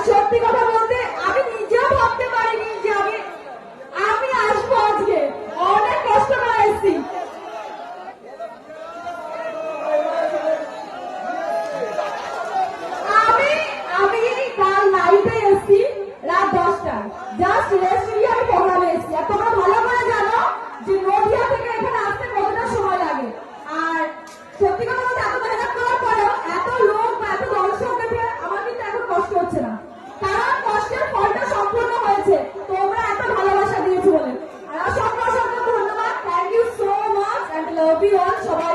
সত্যি কথা বলতে আমি নিজেও ভাবতে পারিনি যে আমি আসবো আজকে। অনেক কষ্ট করে এসেছি। আমি আমি কাল নাইটে এসেছি, রাত 10টায়। জাস্ট রেস্ট নিয়ে আমি প্রোগ্রামে এসেছি। আর তোমরা ভালো করে জানো যে নদিয়া থেকে এখানে আসতে কতটা সময় লাগে। আর সত্যি কথা বলতে এত মেহনত করার পরেও এত লোক বা এত দর্শক দেখে আমার কিন্তু এখন কষ্ট হচ্ছে না, কারণ কষ্টের ফলটা সম্পূর্ণ হয়েছে তোমরা এত ভালোবাসা দিয়েছো বলে। আর অসংখ্য অসংখ্য ধন্যবাদ। Thank you so much and love you all. সবাই